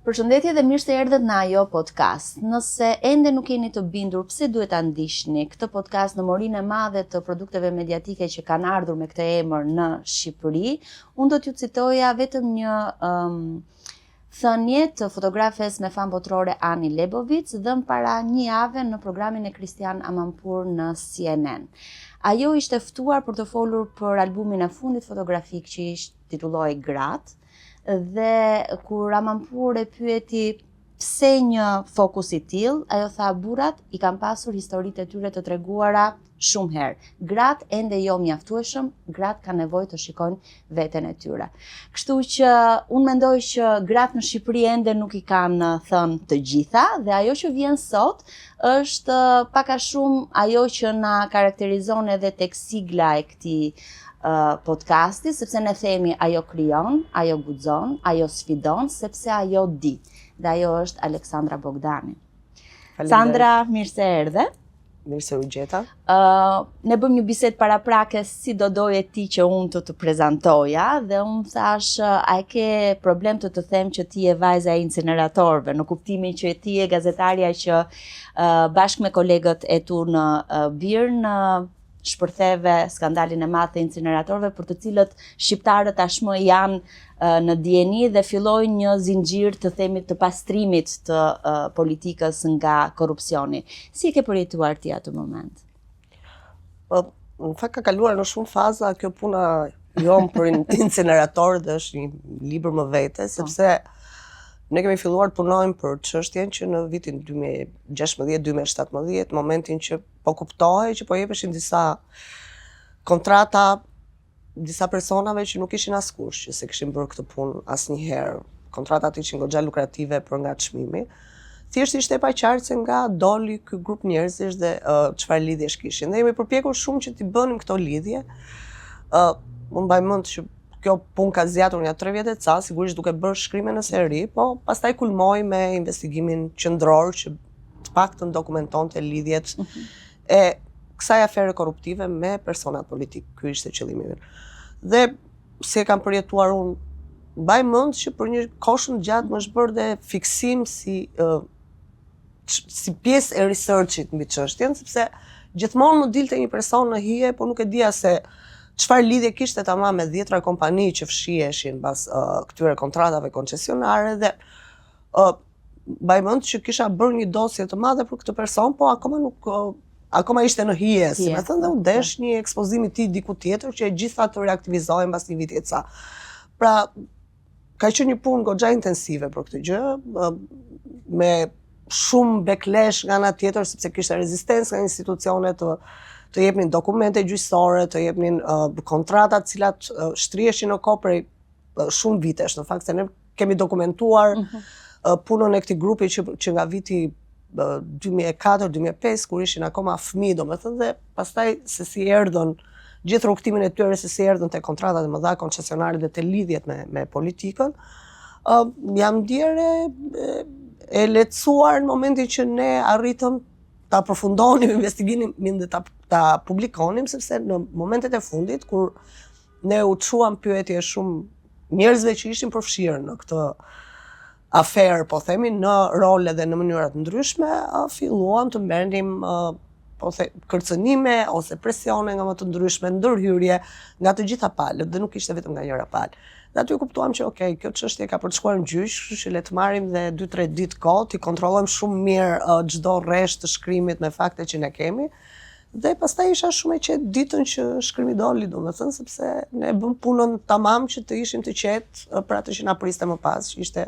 Përshëndetje dhe mirë se erdhët në Ajo Podcast. Nëse ende nuk jeni të bindur pse duhet ta ndiqni këtë podcast në morinë e madhe të produkteve mediatike që kanë ardhur me këtë emër në Shqipëri, unë do t'ju citoja vetëm një thënie të fotografes me fam botërore Ani Lebovic dhënë para një jave në programin e Kristian Amanpour në CNN. Ajo ishte ftuar për të folur për albumin e fundit fotografik që titullohej Gratë. Dhe kur Amanpour e pyeti pse një fokus i tillë, ajo tha burrat i kanë pasur historitë e tyre të treguara shumë herë. Gratë ende jo mjaftueshëm, gratë kanë nevojë të shikojnë veten e tyre. Kështu që unë mendoj që gratë në Shqipëri ende nuk i kanë thënë të gjitha dhe ajo që vjen sot është pak a shumë ajo që na karakterizon edhe tek sigla e këtij podcasti, sepse ne themi ajo krijon, ajo guxon, ajo sfidon, sepse ajo di. Dhe ajo është Aleksandra Bogdani. Sandra, mirë se erdhe. Mirë se u gjeta. Ne bëm një bisedë paraprake si do doje ti që unë të prezantoja dhe unë thash, a e ke problem të them që ti je vajza e incineratorëve, në kuptimin që ti je gazetarja që bashkë me kolegët e tu në Birn shpërtheve skandalin e madh të incineratorëve për të cilët shqiptarët tashmë janë në dieni dhe filloi një zinxhir të themit të pastrimit të politikës nga korrupsioni. Si e ke përjetuar ti atë moment? Në fakt ka kaluar në shumë faza kjo puna jon për incinerator dhe është një libër më vete, sepse ne kemi filluar të punojmë për çështjen që në vitin 2016-2017, momentin që po kuptohej që po jepeshin disa kontrata disa personave që nuk ishin askush, që se kishin bërë këtë punë asnjëherë. Kontratat ishin goxha lukrative për nga çmimi. Thjesht ishte e paqartë se nga doli ky grup njerëzish dhe çfarë lidhjesh kishin. Ne jemi përpjekur shumë që t'i bënim këto lidhje. Unë mbaj mend që kjo punë ka zgjatur një 3 vjet e ca, sigurisht duke bërë shkrime në seri, po pastaj kulmoi me investigimin qendror që të paktën dokumentonte lidhjet e kësaj afere korruptive me personat politik. Ky ishte qëllimi im. Dhe si e kam përjetuar unë, mbaj mend që për një kohë shumë gjatë më është bërë dhe fiksim si pjesë e researchit mbi çështjen, sepse gjithmonë më dilte një person në hije, po nuk e dija se çfarë lidhje kishte tamam me 10 kompani që fshiheshin pas këtyre kontratave koncesionare dhe mbaj mend që kisha bërë një dosje të madhe për këtë person, po akoma ishte në hije, si më thënë, dhe u desh një ekspozim i tij diku tjetër që e gjitha të reaktivizohen pas një viti e ca. Pra, ka qenë një punë goxha intensive për këtë gjë, me shumë backlash nga ana tjetër, sepse kishte rezistencë nga institucionet të jepnin dokumente gjyqësore, të jepnin kontrata të cilat shtrieshin në kohë prej shumë vitesh. Në fakt se ne kemi dokumentuar punën e këtij grupi që nga viti 2004-2005 kur ishin akoma fëmijë, domethënë, dhe pastaj se si erdhën gjithë rrugtimin e tyre, se si erdhën te kontratat e mëdha koncesionare dhe te lidhjet me politikën. Jam ndjerë e lehtësuar në momentin që ne arritëm ta përfundonim investigimin dhe ta publikonim, sepse në momentet e fundit, kur ne u çuam pyetje shumë njerëzve që ishin përfshirë në këtë aferë, po themi, në role dhe në mënyra të ndryshme, filluam të merrnim kërcënime ose presione nga më të ndryshme, ndërhyrje nga të gjitha palët, dhe nuk ishte vetëm nga njëra palë. Dhe aty kuptuam që kjo çështje ka për të shkuar në gjyq, kështu që le të marrim dhe 2-3 ditë kohë, t'i kontrollojmë shumë mirë çdo rresht të shkrimit me fakte që ne kemi. Dhe pastaj isha shumë e qetë ditën që shkrimi doli, domethënë, sepse ne bëm punën tamam që të ishim të qetë për atë që na priste më pas, që ishte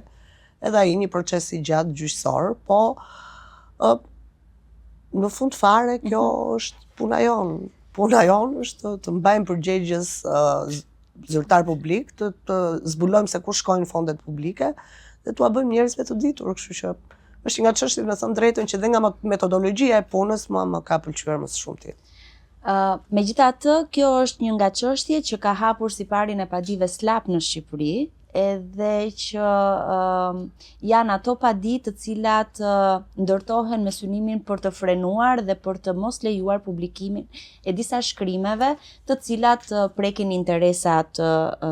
edhe ai një proces i gjatë gjyqësor, po në fund fare kjo është puna jon. Puna jon është të mbajmë përgjegjës zyrtar publik, të zbulojmë se ku shkojnë fondet publike dhe t'ua bëjmë njerëzve të ditur, kështu që është nga çështje, me thënë drejtën, që dhe nga metodologjia e punës më ka pëlqyer më së shumti. Megjithatë, kjo është një nga çështjet që ka hapur siparin e padive slap në Shqipëri, edhe që janë ato paditë të cilat ndërtohen me synimin për të frenuar dhe për të mos lejuar publikimin e disa shkrimeve të cilat prekin interesa të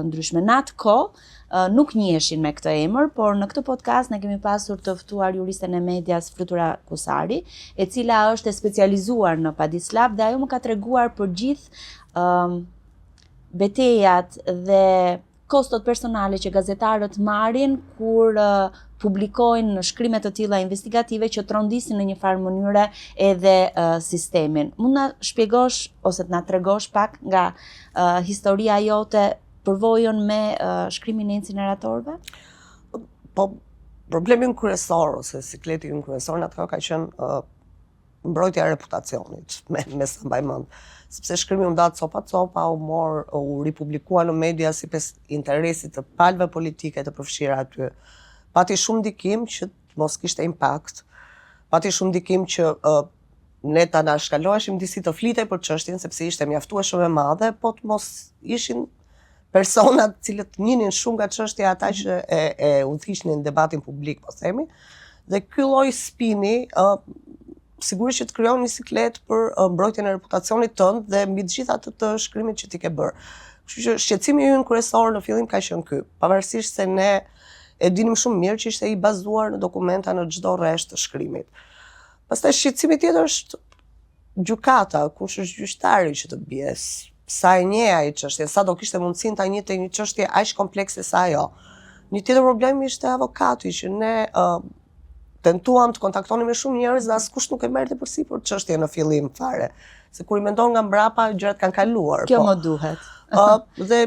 ndryshme. Në atë kohë nuk njiheshin me këtë emër, por në këtë podcast ne kemi pasur të ftuar juristen e medias Flutura Kusari, e cila është e specializuar në padislap dhe ajo më ka treguar për gjithë betejat dhe kostot personale që gazetarët marrin kur publikojnë shkrime të tilla investigative që trondisin në një farë mënyre edhe sistemin. Mund na shpjegosh ose të na tregosh pak nga historia jote përvojën me shkrimin e incineratorëve? Po, problemin kryesor ose sikletin kryesor në atë ka qenë mbrojtja e reputacionit, me sa mbaj mend. Sepse shkrimi u ndat copa, u ripublikua në media si pas interesit të palëve politike të përfshira aty. Pati shumë ndikim që mos kishte impakt, pati shumë ndikim që ne ta na shkaloheshim disi të flitej për çështjen sepse ishte mjaftuar shumë e madhe, po të mos ishin personat cilët njinin shumë nga çështja ata që e udhëhiqnin debatin publik, po themi. Dhe ky lloj spini sigurisht që të krijon një siklet për mbrojtjen e reputacionit tënd dhe mbi të gjitha ato të shkrimit që ti ke bërë. Kështu që shqetësimi ynë kryesor në fillim ka qenë ky, pavarësisht se ne e dinim shumë mirë që ishte i bazuar në dokumenta në çdo rresht të shkrimit. Pastaj shqetësimi tjetër është gjykata, kush është gjyqtari që të bie, sa e njeh ai çështjen, sa do kishte mundësinë ta njihte një çështje aq komplekse sa ajo. Një tjetër problem ishte avokati që ne tentuam të kontaktonim me shumë njerëz dhe askush nuk e merrte përsipër çështjen në fillim fare. Se kur i mendon nga mbrapa gjërat kanë kaluar. Kjo më duhet. Dhe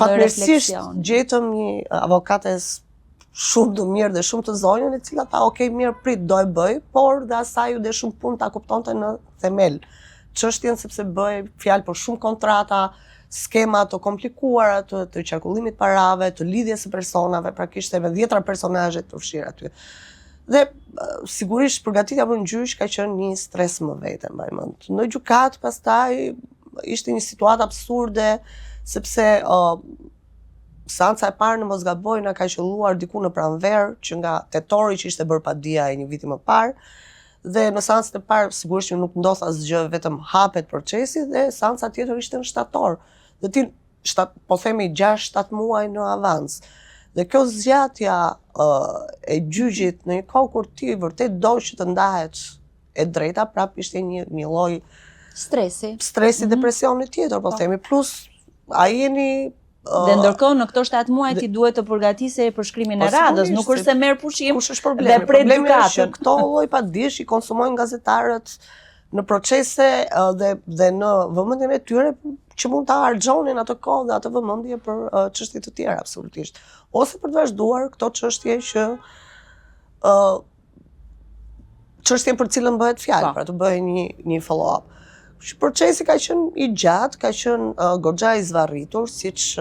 fatmirësisht gjetëm një avokates shumë të mirë dhe shumë të zonjën, e cila tha, "Okej, mirë, prit, do e bëj", por dhe asaj u dhe shumë punë ta kuptonte në themel çështjen sepse bëj fjalë për shumë kontrata, skema të komplikuara të qarkullimit parave, të lidhjes së personave, pra kishte me 10 personazhe të përfshirë aty. Dhe sigurisht përgatitja për gjyq ka qenë një stres më vete, mbaj mend. Në gjykat pastaj ishte një situatë absurde sepse seanca e parë në mos gaboj na ka qelluar diku në pranverë që nga tetori që ishte bërë padia e një viti më parë. Dhe në seancën e parë sigurisht që nuk ndodh asgjë, vetëm hapet procesi dhe seanca tjetër ishte në shtator. Dhe ti po themi 6-7 muaj në avans. Dhe kjo zgjatja e gjyqit në një kohë kur ti vërtet do që të ndahet e drejta, prap ishte një lloj stresi dhe presioni tjetër, po themi, plus ai jeni dhe ndërkohë në këto 7 muaj ti duhet të përgatisje për shkrimin e radhës, nuk është se merr pushim. Kush është problemi? Problemi është që këto lloj padish i konsumojnë gazetarët në procese dhe në vëmendjen e tyre që mund ta harxhonin atë kohë dhe atë vëmendje për çështje të tjera absolutisht. Ose për të vazhduar këto çështje që çështjen për cilën bëhet fjalë, pra të bëhej një follow-up. Procesi ka qenë i gjatë, ka qenë goxha i zvarritur, siç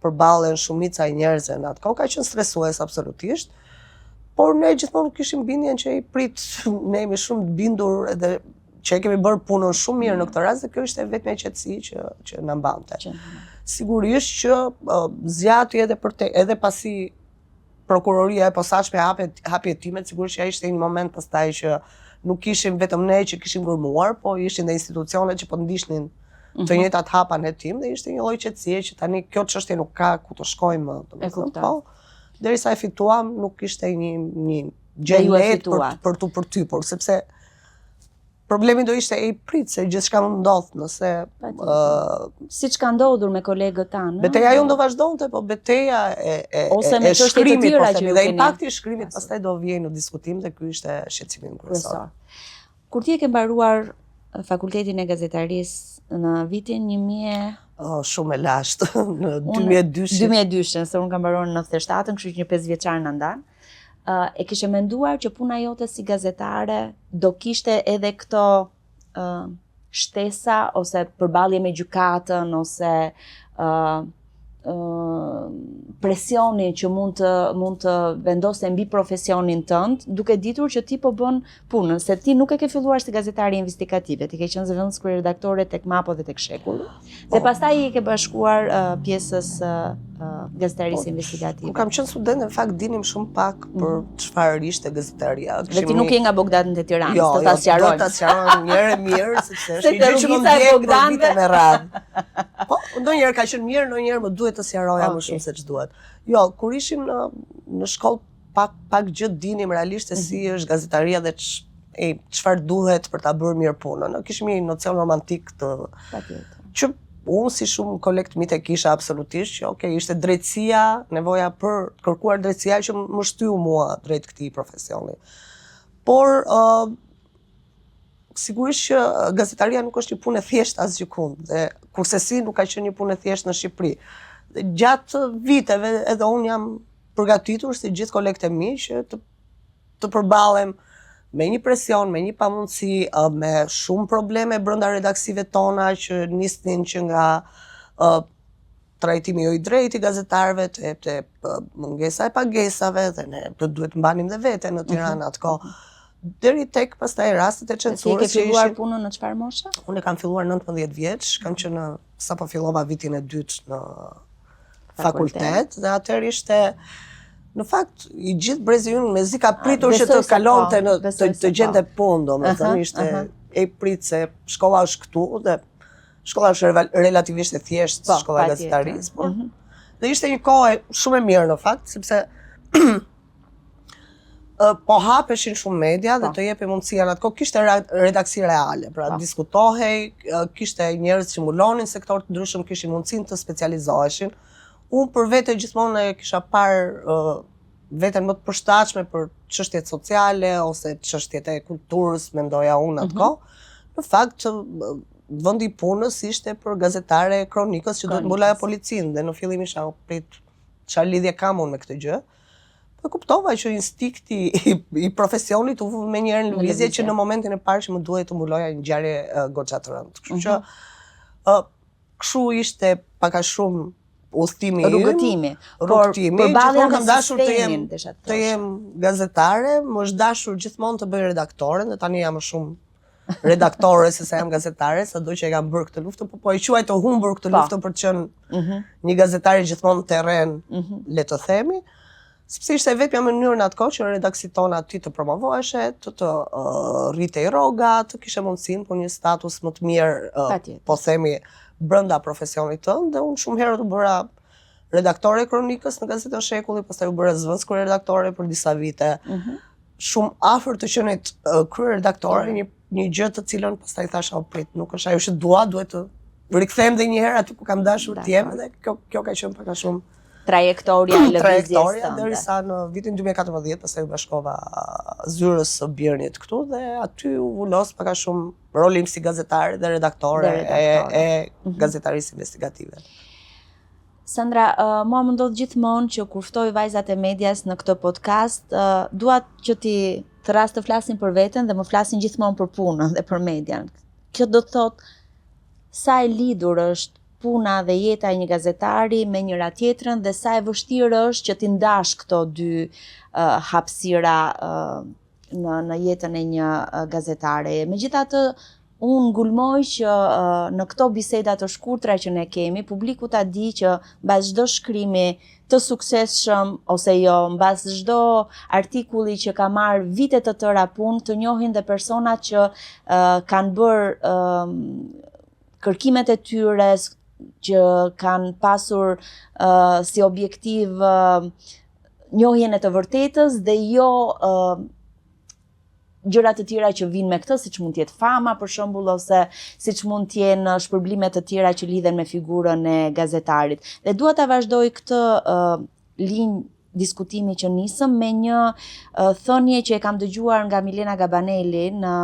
përballen shumica e njerëzve në atë kohë, ka qenë stresues absolutisht. Por ne gjithmonë kishim bindjen që i prit, ne jemi shumë të bindur edhe që e kemi bërë punën shumë mirë në këtë rast dhe kjo ishte vetëm e qetësi që na mbante. Sigurisht që zgjati edhe pasi prokuroria e posaçme hapi hetimet, sigurisht që ai ishte një moment pastaj që nuk ishim vetëm ne që kishim gërmuar, po ishin dhe institucionet që po ndishnin të njëjtat hapa në hetim dhe ishte një lloj qetësie që tani kjo çështje nuk ka ku të shkojmë më. Po, derisa e fituam nuk ishte një gjë e lehtë për tu përtypur, sepse problemi do ishte e i prit se gjithçka mund ndodh nëse siç ka ndodhur me kolegët tanë. Beteja jonë do vazhdonte, po beteja e shkrimit, dhe impakti i shkrimit pastaj do vijej në diskutim dhe ky ishte shqetësimi kryesor. Kur ti e ke mbaruar fakultetin e gazetarisë në vitin 1000 shumë e lashtë, në 2002. 2002, se unë kam mbaruar në 97, kështu që një 5 vjeçar na ndan. E kishe menduar që puna jote si gazetare do kishte edhe këto shtesa ose përballje me gjykatën ose presioni që mund të vendosë mbi profesionin tënd, duke ditur që ti po bën punën, se ti nuk e ke filluar si gazetare investigative, ti ke qenë zëvendëskuar redaktore tek Mapo dhe tek Shekulli, dhe pastaj i ke bashkuar pjesës gazetarisë investigative? Kur kam qenë student, në fakt dinim shumë pak për çfarë ishte gazetaria. Dhe ti nuk je nga Bogdanët e Tiranës, jo, të ta sqarojmë. Jo, ta sqarojmë një herë mirë, sepse është Se një gjë që më rrugica e ndjek për Bogdanëve. vite me radhë. Po, ndonjëherë ka qenë mirë, ndonjëherë më duhet të sqaroja më shumë se ç'duhet. Jo, kur ishim në shkollë pak gjë dinim realisht se si është gazetaria dhe çfarë duhet për ta bërë mirë punën. Kishim një nocion romantik të që unë si shumë kolekt mite kisha absolutisht që ishte drejtësia, nevoja për kërkuar drejtësia që më shtyu mua drejt këtij profesioni. Por sigurisht që gazetaria nuk është një punë e thjeshtë asgjëkund, dhe kurse si nuk ka qenë një punë e thjeshtë në Shqipëri. Dhe gjatë viteve edhe unë jam përgatitur si gjithë kolegët e mi që të përballem me një presion, me një pamundësi, me shumë probleme brenda redaksive tona që nisnin që nga trajtimi jo i drejtë i gazetarëve, te mungesa e pagesave, dhe ne duhet mbanim dhe vete në Tiranë atë kohë. Deri tek pastaj rastet e censurës. Ti ke filluar punën në çfarë moshe? Unë kam filluar 19 vjeç, kam qenë sapo fillova vitin e dytë në fakultet, dhe atëherë ishte në fakt i gjithë brezi ynë mezi ka pritur që të kalonte të gjente punë, domethënë ishte e prit se shkolla është këtu dhe shkolla është relativisht e thjeshtë, shkolla e gazetarisë, por dhe ishte një kohë shumë e mirë në fakt, sepse po hapeshin shumë media dhe të jepe mundësia në atë kohë, kishte redaksi reale, pra diskutohej, kishte njerëz që mbulonin sektor të ndryshëm, kishin mundësinë të specializoheshin. Unë për vete gjithmonë e kisha parë veten më të përshtatshme për çështjet sociale ose çështjet e kulturës, mendoja unë atë kohë. Në fakt, vendi i punës ishte për gazetare kronikës që duhet mbulaja policinë, dhe në fillim isha prit çfarë lidhje kam unë me këtë gjë. Po kuptova që instinkti i profesionit u vë me njëherë në lëvizje që në momentin e parë që më duhej të mbuloja një ngjarje goxha të rëndë. Kështu që kështu ishte pak a shumë udhëtimi im, rrugëtimi, gjithmonë kam dashur të jem gazetare, më është dashur gjithmonë të bëj redaktore, dhe tani jam më shumë redaktore se sa jam gazetare, sado që e kam bërë këtë luftë, po e quaj të humbur këtë luftë për të qenë një gazetare gjithmonë terren, le të themi, sepse ishte vetëm mënyrë në atë kohë që redaksit tona aty të promovoheshe, të rritej rroga, të kishe mundësinë për një status më të mirë, po themi, brenda profesionit tënd, dhe unë shumë herë u bëra redaktore kronikës në Gazetën Shekulli, pastaj u bëra zvendës kryeredaktore për disa vite. Shumë afër të qenit kryeredaktore, një gjë të cilën pastaj thasha prit, nuk është ajo që dua, duhet të rikthehem edhe një herë aty ku kam dashur të jem, dhe kjo ka qenë pak a shumë trajektoria e lëvizjes tënde. Derisa në vitin 2014 pastaj u bashkova zyrës së Birnit këtu, dhe aty u vullos pak a shumë roli im si gazetare dhe redaktore e gazetarisë investigative. Sandra, mua më ndodh gjithmonë që kur ftoj vajzat e medias në këtë podcast, dua që të rast të flasin për veten dhe më flasin gjithmonë për punën dhe për median. Kjo do të thotë sa e lidhur është puna dhe jeta e një gazetari me njëra tjetrën, dhe sa e vështirë është që ti ndash këto dy hapësira në jetën e një gazetare. Megjithatë, unë ngulmoj që në këto biseda të shkurtra që ne kemi, publiku ta di që mbas çdo shkrimi të suksesshëm ose jo, mbas çdo artikulli që ka marrë vite të tëra punë, të njohin dhe personat që kanë bërë kërkimet e tyre, që kanë pasur si objektiv njohjen e të vërtetës dhe jo gjëra të tjera që vinë me këtë, siç mund të jetë fama për shembull, ose siç mund të jenë shpërblime të tjera që lidhen me figurën e gazetarit. Dhe dua ta vazhdoj këtë linjë diskutimi që nisëm me një thënie që e kam dëgjuar nga Milena Gabaneli në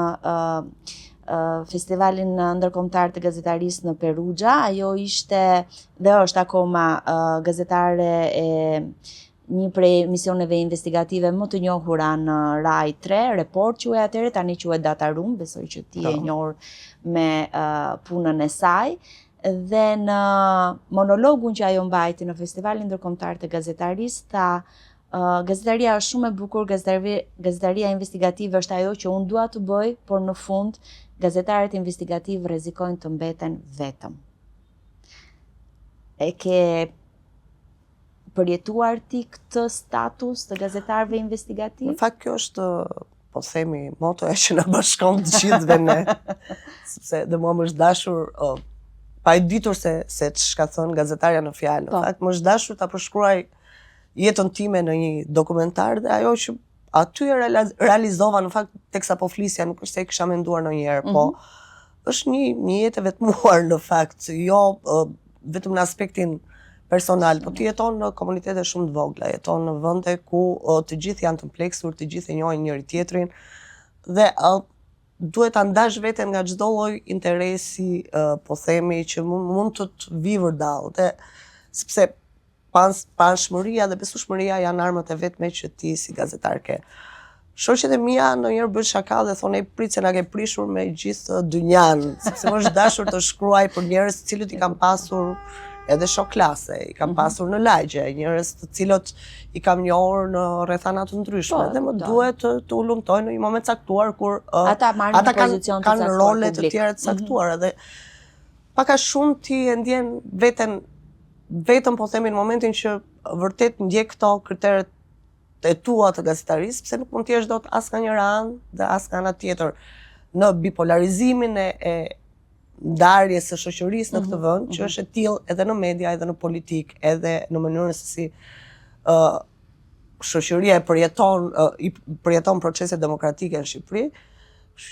festivalin ndërkombëtar të gazetarisë në Perugia. Ajo ishte dhe është akoma gazetare e një prej misioneve investigative më të njohura në Rai 3, Report quhej atëherë, tani quhet Data Room, besoj që ti e njohur me punën e saj. Dhe në monologun që ajo mbajti në festivalin ndërkombëtar të gazetarisë, tha gazetaria është shumë e bukur, gazetaria investigative është ajo që unë dua të bëj, por në fund gazetarët investigativ rrezikojnë të mbeten vetëm. E ke përjetuar ti këtë status të gazetarëve investigativ? Në fakt kjo është, po themi, motoja që na bashkon të gjithëve ne. Sepse dhe mua më është dashur, pa e ditur se ç'ka thënë gazetarja në fjalë. Në fakt më është dashur ta përshkruaj jetën time në një dokumentar dhe ajo që aty e realizova në fakt teksa po flisja, nuk është se e kisha menduar ndonjëherë, po është një jetë e vetmuar në fakt, jo vetëm në aspektin personal, po ti jeton në komunitete shumë të vogla, jeton në vende ku të gjithë janë të pleksur, të gjithë e njohin njëri tjetrin dhe duhet ta ndash veten nga çdo lloj interesi, po themi, që mund të vi vërdall. Dhe sepse panshmëria dhe besueshmëria janë armët e vetme që ti si gazetar ke. Shoqet e mia ndonjëherë bën shaka dhe thonë prit se na ke prishur me gjithë dynjan, sepse më është dashur të shkruaj për njerëz të cilët i kam pasur edhe shok klase, i kam pasur në lagje, njerëz të cilët i kam njohur në rrethana të ndryshme dhe më duhet të u lumtoj në një moment caktuar kur ata kanë role të tjera të caktuara dhe pak a shumë ti e ndjen vetëm po themi në momentin që vërtet ndjek këto kriteret e tua të gazetarisë, pse nuk mund të jesh dot as nga njëra anë dhe as nga ana tjetër në bipolarizimin e ndarjes së shoqërisë në këtë vend, që është e tillë edhe në media, edhe në politik, edhe në mënyrën se si shoqëria i përjeton procese demokratike në Shqipëri,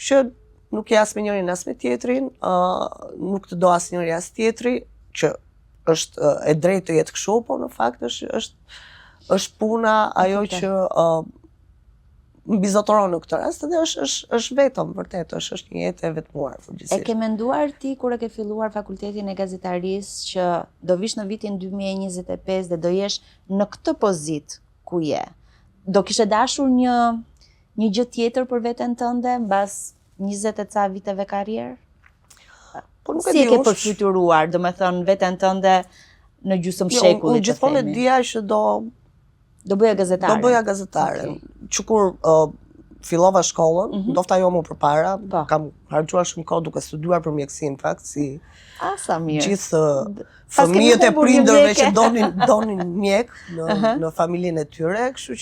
që nuk e as me njërin as me tjetrin, nuk të do as njëri as tjetri, që është e drejtë të jetë kështu, po në fakt është puna ajo që mbizotoron në këtë rast dhe është vetëm vërtet, është një jetë e vetmuar përgjithsisht. E ke menduar ti kur e ke filluar fakultetin e gazetarisë që do vish në vitin 2025 dhe do jesh në këtë pozitë ku je? Do kishe dashur një gjë tjetër për veten tënde mbas 20 e ca viteve karrierë? Po nuk si e ke përfituar, domethënë veten tënde në gjysmë shekullit? Unë gjithmonë e dija që do bëja gazetare. Do bëja gazetare. Që kur fillova shkollën, ndofta jo më përpara, kam harxuar shumë kohë duke studiuar për mjekësi në fakt, si sa mirë. Gjithë fëmijët e prindërve që donin mjek në familjen e tyre, kështu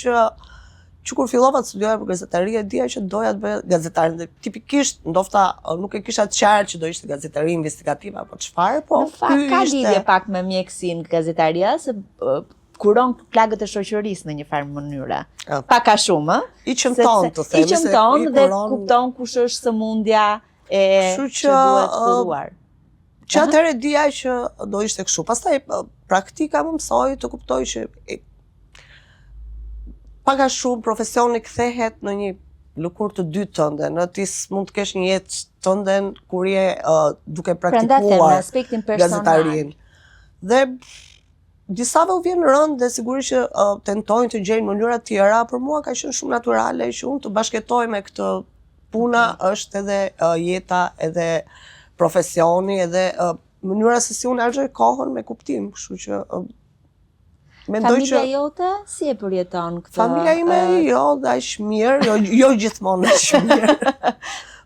që kur fillova të studioja për gazetari, e dija që doja të bëja gazetare. Dhe tipikisht, ndofta nuk e kisha të qartë që do ishte gazetari investigative apo çfarë, po në fakt ka lidhje pak me mjekësinë gazetaria, se kuron plagët e shoqërisë në një farë mënyre. Pak a shumë, I qëmton të themi. I qëmton dhe kupton kush është sëmundja që duhet kuruar. Që atëherë dija që do ishte kështu. Pastaj praktika më mësoi të kuptoj që pak a shumë profesioni kthehet në një lëkurë të dytë tënde, në ti mund të kesh një jetë tënde kur je duke praktikuar gazetarinë. Dhe disave u vjen rënd dhe sigurisht që tentojnë të gjejnë mënyra të tjera, për mua ka qenë shumë natyrale që unë të bashkëtoj me këtë puna, është edhe jeta, edhe profesioni, edhe mënyra se si unë harxoj kohën me kuptim, kështu që familja jote si e përjeton këtë? Familja ime jo, dhe aq mirë, jo gjithmonë aq mirë.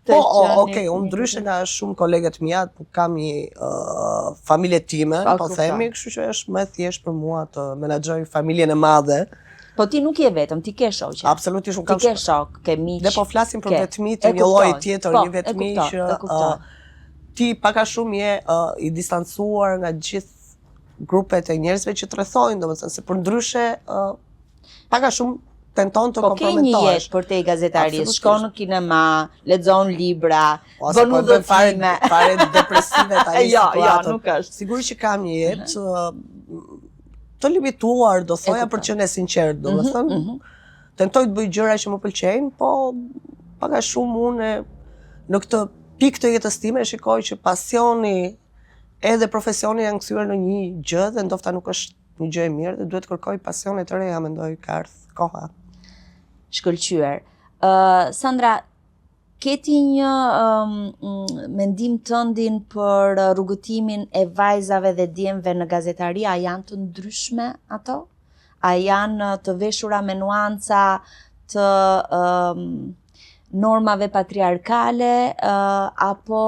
Po, unë ndryshe nga shumë kolegët mia, kam një familje time, po themi, kështu që është më thjesht për mua të menaxhoj familjen e madhe. Po ti nuk je vetëm, ti ke shoqe. Absolutisht, unë kam shok. Ti ke shok, ke miq. Dhe po flasim për vetmi të një lloji tjetër, një vetmi që ti pak a shumë je i distancuar nga gjithë grupet e njerëzve që të rrethojnë, domethënë se përndryshe pak a shumë tenton të kompromentohesh. Po ke një jetë për te i gazetarisë, shkon në kinema, lexon libra, bën udhëtime. Fare depresive tani situatë. Jo, nuk është. Sigurisht që kam një jetë të limituar, do thoja për qenë sinqert, domethënë. Tentoj të bëj gjëra që më pëlqejnë, po pak a shumë unë në këtë pikë të jetës time shikoj që pasioni edhe profesioni janë kthyer në një gjë dhe ndofta nuk është një gjë e mirë dhe duhet të kërkoj pasione të reja, mendoj ka ardhur koha. Shkëlqyer. Sandra, ke ti një mendim tëndin për rrugëtimin e vajzave dhe djemve në gazetari? A janë të ndryshme ato? A janë të veshura me nuanca të normave patriarkale apo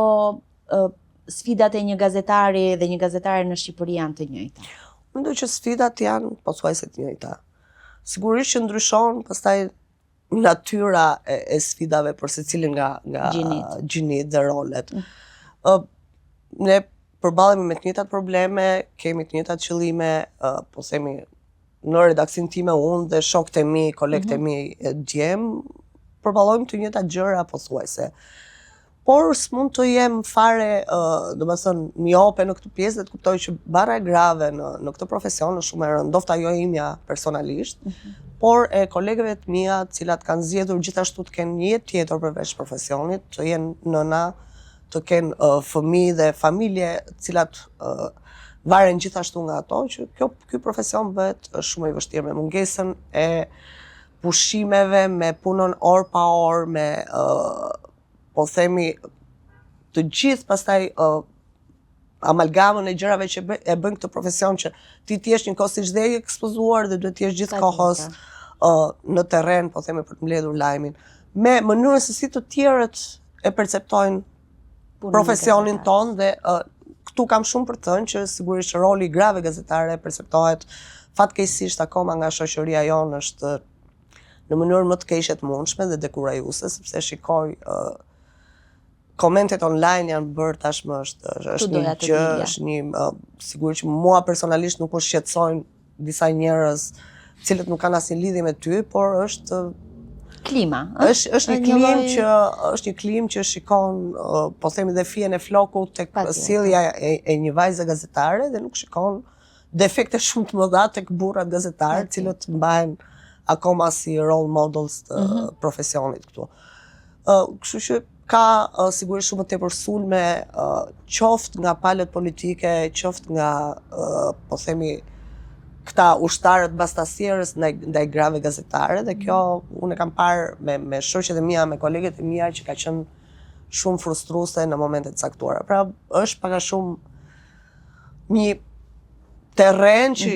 sfidat e një gazetari dhe një gazetare në Shqipëri janë të njëjta? Mendoj që sfidat janë pothuajse të njëjta. Sigurisht që ndryshon pastaj natyra e sfidave për secilin nga gjinit dhe rolet. Ne përballemi me të njëjtat probleme, kemi të njëjtat qëllime, po themi në redaksin time unë dhe shokët e mi, kolegët e mi djem, përballojmë të njëjtat gjëra pothuajse. Por s'mund të jem fare, domethënë miope në këtë pjesë dhe të kuptoj që barra e grave në këtë profesion është shumë e rëndë, ndofta jo imja personalisht, por e kolegëve të mia, të cilat kanë zgjedhur gjithashtu të kenë një jetë tjetër përveç profesionit, të jenë nëna, të kenë fëmijë dhe familje, të cilat varen gjithashtu nga ato, që ky profesion bëhet shumë i vështirë me mungesën e pushimeve, me punën orë pa orë, me po themi të gjithë pastaj amalgamën e gjërave që e bën këtë profesion që ti t'jesh një kohë si çdo i ekspozuar dhe duhet t'jesh gjithkohës në terren, po themi për të mbledhur lajmin. Me mënyrën se si të tjerët e perceptojnë profesionin ton dhe këtu kam shumë për të thënë që sigurisht roli i grave gazetare perceptohet fatkeqësisht akoma nga shoqëria jonë është në mënyrë më të keqe të mundshme dhe dekurajuese, sepse shikoj komentet online janë bërë tashmë është një gjë, është një sigurisht që mua personalisht nuk më shqetësojnë disa njerëz cilët nuk kanë asnjë lidhje me ty, por është klima. Është një klim që shikon, po themi dhe fije e flokut tek sjellja e një vajze gazetare dhe nuk shikon defekte shumë të mëdha tek burrat gazetarë, të cilët mbahen akoma si role models të profesionit këtu. Kështu që ka sigurisht shumë të tepër sulme, qoftë nga palët politike, qoftë nga, po themi, këta ushtarët bastasierës ndaj grave gazetare, dhe kjo unë e kam parë me shoqet e mia, me kolegët e mia që ka qenë shumë frustruese në momente të caktuara. Pra është pak a shumë një terren që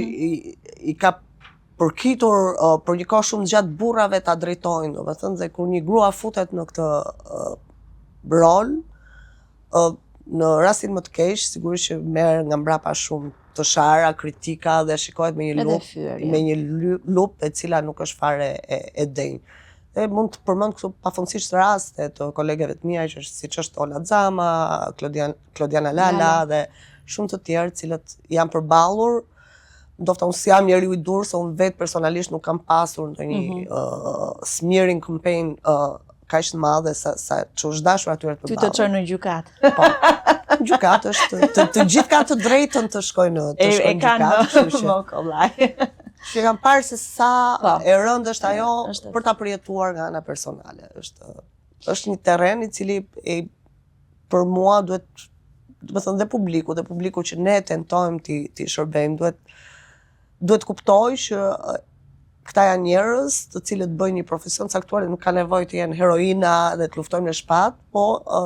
i ka përkitur për një kohë shumë gjatë burrave ta drejtojnë, domethënë, dhe kur një grua futet në këtë rol, në rastin më të keq, sigurisht që merr nga mbrapa shumë të shara, kritika dhe shikohet me një lupë e cila nuk është fare e denjë. Dhe mund të përmend këtu pafundësisht raste të kolegeve të mia, siç është Ola Xama, Klodiana Lala dhe shumë të tjerë, cilët janë përballur. Ndofta unë si jam njeriu i dur, se unë vetë personalisht nuk kam pasur ndonjë smearing campaign kaq të madhe sa që është dashur atyre të përballur. Ty të çon në gjykat. Po. Gjykat është të gjithë kanë të drejtën të shkojnë në gjykat, kështu që. Mokollaj. Që kam parë se sa e rëndë është ajo për ta përjetuar nga ana personale. Është një terren i cili për mua duhet, do të thënë, dhe publiku që ne tentojmë ti shërbejmë, duhet kuptoj që këta janë njerëz të cilët bëjnë një profesion caktuar dhe nuk ka nevojë të jenë heroina dhe të luftojnë në shpatë, po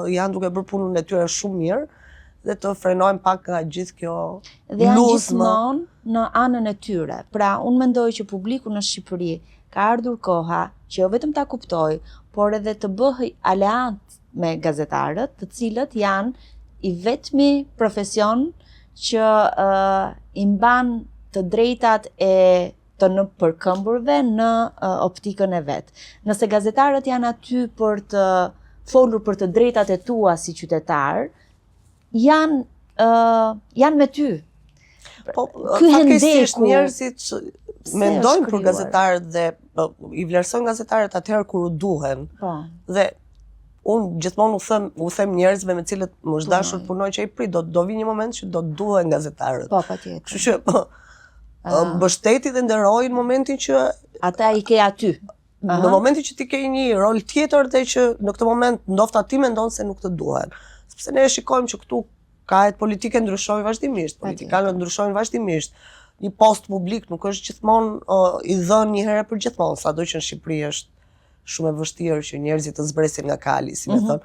janë duke bërë punën e tyre shumë mirë dhe të frenojmë pak nga gjithë kjo luzmë. Dhe janë gjithmonë në anën e tyre. Pra, unë mendoj që publiku në Shqipëri ka ardhur koha që jo vetëm ta kuptoj, por edhe të bëhej aleant me gazetarët, të cilët janë i vetmi profesion që i mban të drejtat e të në përkëmburve në optikën e vetë. Nëse gazetarët janë aty për të folur për të drejtat e tua si qytetar, janë me ty. Po, faktikisht njerëzit mendojnë për gazetarët dhe i vlerësojnë gazetarët atëherë kur u duhen. Dhe unë gjithmonë u them njerëzve me cilët më është dashur të punoj që i prit, do vi një moment që do të duhen gazetarët. Po, patjetër. Kështu që mbështeti dhe nderoj në momentin që ata i ke aty. Në momentin që ti ke një rol tjetër dhe që në këtë moment ndofta ti mendon se nuk të duhen. Sepse ne shikojmë që këtu kahet politike ndryshojnë vazhdimisht, politikanët ndryshojnë vazhdimisht. Një post publik nuk është gjithmonë i dhënë një herë për gjithmonë, sado që në Shqipëri është shumë e vështirë që njerëzit të zbresin nga kali, si me thënë.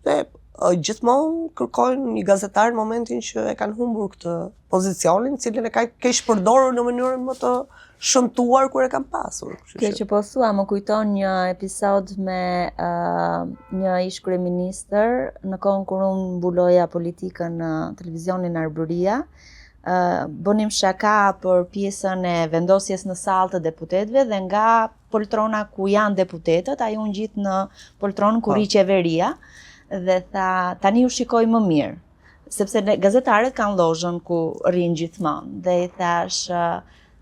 Dhe gjithmonë kërkojnë një gazetar në momentin që e kanë humbur këtë pozicionin, cilin e ka keq përdorur në mënyrën më të shëmtuar kur e kanë pasur. Kjo që po thua më kujton një episod me një ish kryeministër në kohën kur unë mbuloja politikën në televizionin Arbëria. bënim shaka për pjesën e vendosjes në sallë të deputetëve dhe nga poltrona ku janë deputetët, ai u ngjit në poltronën ku ri qeveria dhe tha tani u shikoj më mirë, sepse gazetarët kanë lozhën ku rrin gjithmonë dhe i thash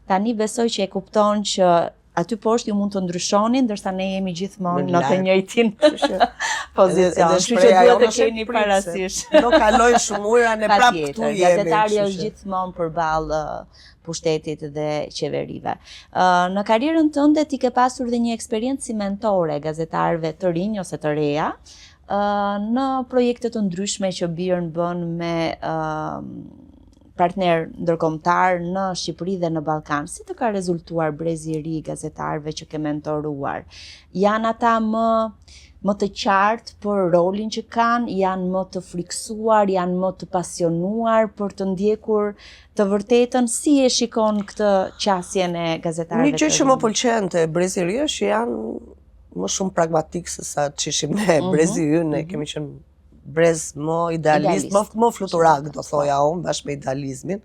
tani besoj që e kupton që aty poshtë ju mund të ndryshoni, ndërsa ne jemi gjithmonë në të njëjtin pozicion. Kështu që duhet të keni parasysh. Do kalojnë shumë ujëra ne prapë këtu jemi. Gazetari është gjithmonë përballë pushtetit dhe qeverive. Në karrierën tënde ti ke pasur dhe një eksperiencë si mentore gazetarëve të rinj ose të reja, në projekte të ndryshme që birën bën me partner ndërkombëtar në Shqipëri dhe në Ballkan. Si të ka rezultuar brezi i ri i gazetarëve që ke mentoruar? Janë ata më të qartë për rolin që kanë, janë më të friksuar, janë më të pasionuar për të ndjekur të vërtetën? Si e shikon këtë qasjen e gazetarëve? Një gjë që më pëlqen te brezi i ri është që janë më shumë pragmatik se sa çishim ne. Brezi i ynë kemi qenë brez më idealist, më fluturak, do thoja unë, bashkë me idealizmin.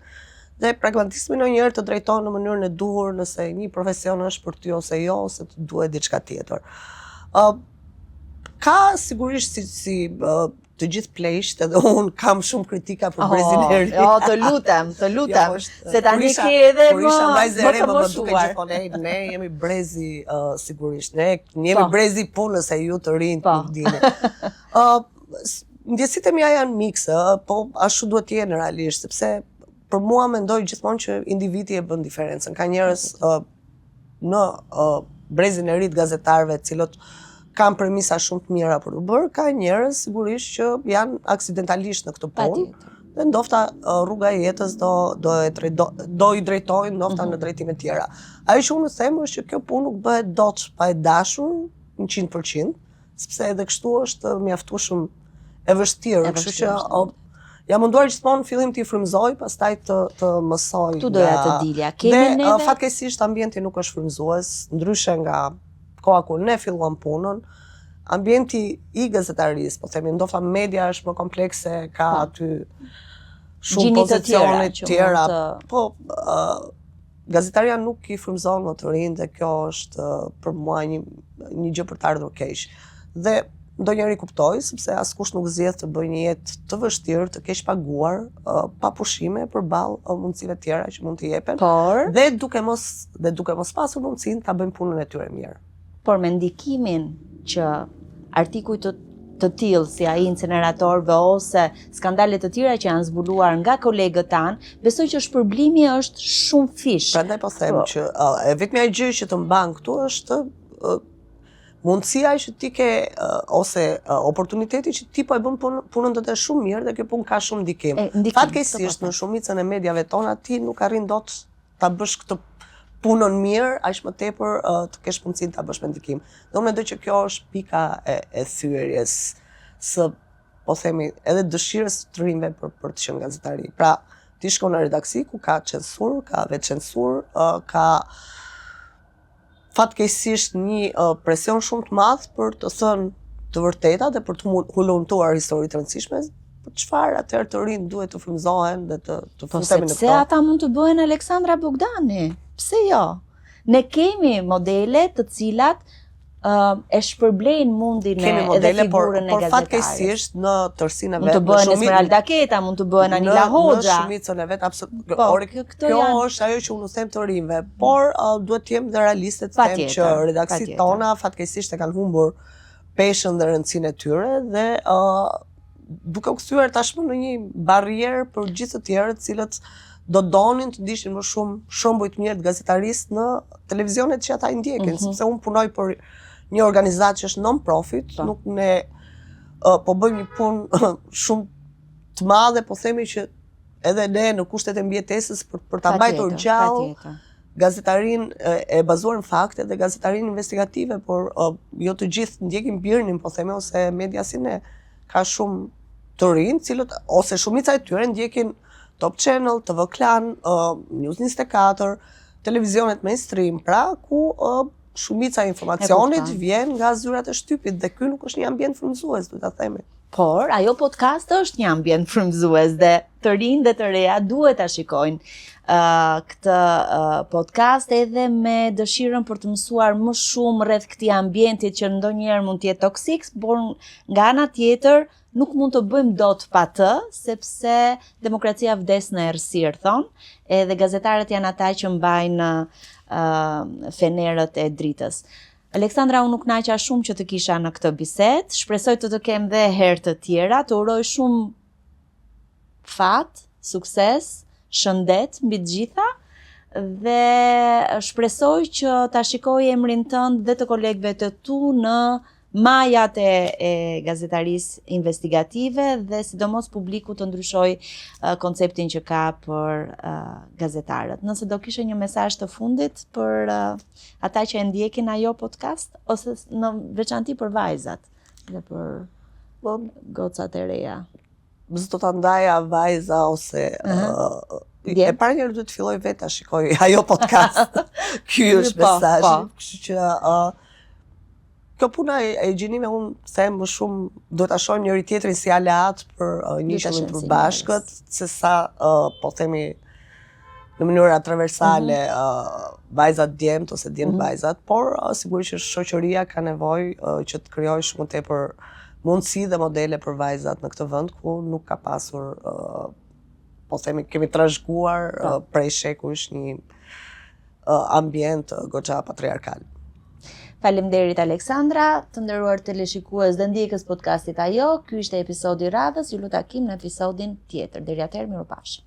Dhe pragmatismi ndonjëherë të drejton në mënyrën e duhur nëse një profesion është për ty ose jo, ose të duhet diçka tjetër. Ka sigurisht si të gjithë pleqt, edhe unë kam shumë kritika për brezin e ri. Të lutem, se tani ke edhe më të moshuar. Ne jemi brezi sigurisht, ne jemi brezi punës e ju të rinj nuk dini. Ndjesitë e mia janë mikse, po ashtu duhet të jenë realisht, sepse për mua mendoj gjithmonë që individi e bën diferencën. Ka njerëz në brezin e ri të gazetarëve, të cilët kanë premisa shumë të mira për të bërë, ka njerëz sigurisht që janë aksidentalisht në këtë punë. Dhe ndofta rruga e jetës do i drejtojnë ndofta në drejtime tjera. Ajo që unë them është që kjo punë nuk bëhet dot pa e dashur 100%, sepse edhe kështu është mjaftueshëm e vështirë, kështu që jam munduar gjithmonë në fillim t'i frymëzoj, pastaj të mësoj. Tu doja të dilja. Dhe fatkeqësisht ambienti nuk është frymëzues, ndryshe nga koha kur ne filluam punën. Ambienti i gazetarisë, po themi, ndofta media është më komplekse, ka aty shumë pozicione të tjera. Po gazetaria nuk i frymëzon më të rinj dhe kjo është për mua një gjë për të ardhur keq. Dhe ndonjëherë i kuptoj, sepse askush nuk zgjedh të bëjë një jetë të vështirë, të keq paguar, pa pushime përballë mundësive tjera që mund të jepen, dhe duke mos pasur mundësinë ta bëjnë punën e tyre mirë. Por me ndikimin që artikuj të tillë si ai incineratorëve ose skandale të tjera që janë zbuluar nga kolegët tanë, besoj që shpërblimi është shumë fish. Prandaj po them që vetmja gjë që të mban këtu është mundësia që ti ke, ose oportuniteti që ti po e bën punën të shumë mirë dhe kjo punë ka shumë ndikim. Fatkeqësisht në shumicën e mediave tona ti nuk arrin dot ta bësh këtë punën mirë, aq më tepër të kesh mundësinë ta bësh me ndikim. Dhe unë mendoj që kjo është pika e thyerjes së, po themi, edhe dëshirës të rinjve për të qenë gazetari. Pra, ti shkon në redaksi ku ka censur, ka vetcensur, ka fatkeqësisht një presion shumë të madh për të thënë të vërteta dhe për të hulumtuar histori të rëndësishme, për çfarë atëherë të rinj duhet të frymëzohen dhe të futemi në këto. Sepse ata mund të bëhen Aleksandra Bogdani. Pse jo? Ne kemi modele të cilat e shpërblejnë mundin edhe figurën e por gazetarit. Fatkeqësisht në tërsinë e vet, mund të bëhen Esmeralda Keta, mund të bëhen Anila Hoxha. Në shumicën e vet absolutisht. Kjo është ajo që unë them të rinjve, por duhet të jem dhe realiste të them që redaksit tona fatkeqësisht e kanë humbur peshën dhe rëndësinë e tyre dhe duke u kthyer tashmë në një barrierë për gjithë të tjerët të cilët do donin të dishin më shumë shembuj të mirë të gazetarisë në televizionet që ata i ndjekin, sepse unë punoj për një organizatë që është non-profit, nuk ne po bëjmë një punë shumë të madhe, po themi që edhe ne në kushtet e mbijetesës për ta mbajtur gjallë gazetarinë e bazuar në fakte dhe gazetarinë investigative, por jo të gjithë ndjekin birnin, po themi, ose media si ne. Ka shumë të rinj, cilët ose shumica e tyre ndjekin Top Channel, TV Klan, News 24, televizionet mainstream, pra ku shumica e informacionit vjen nga zyrat e shtypit dhe ky nuk është një ambient frymëzues, duhet ta themi. Por ajo podcast është një ambient frymëzues dhe të rinj dhe të reja duhet ta shikojnë këtë podcast edhe me dëshirën për të mësuar më shumë rreth këtij ambienti që ndonjëherë mund të jetë toksik, por nga ana tjetër nuk mund të bëjmë dot pa të, sepse demokracia vdes në errësirë thon, edhe gazetarët janë ata që mbajnë fenerët e dritës. Aleksandra, unë nuk naqa shumë që të kisha në këtë bisedë, shpresoj të kem dhe herë të tjera, të uroj shumë fat, sukses, shëndet mbi të gjitha dhe shpresoj që ta shikoj emrin tënd dhe të kolegëve të tu në majat e gazetarisë investigative dhe sidomos publiku të ndryshoj konceptin që ka për gazetarët. Nëse do kishe një mesazh të fundit për ata që e ndjekin ajo podcast, ose në veçanti për vajzat dhe për gocat e reja. S'do ta ndaja vajza ose e para njërë duhet të filloj vetë ta shikoj ajo podcast. Ky është mesazhi. Kështu që kjo puna e gjinime unë them më shumë do ta shohim njëri tjetrin si aleat për nishin të përbashkët, se sa po themi në mënyra transversale vajzat djemt ose djemt vajzat, por sigurisht që shoqëria ka nevojë që të krijojë shumë tepër mundësi dhe modele për vajzat në këtë vend ku nuk ka pasur po themi kemi trashëguar prej shekush një ambient goxha patriarkal. Faleminderit Aleksandra, të nderuar teleshikues dhe ndjekës podcastit Ajo, ky ishte episodi i radhës, ju lut takim në episodin tjetër. Deri atëherë, mirupafshim.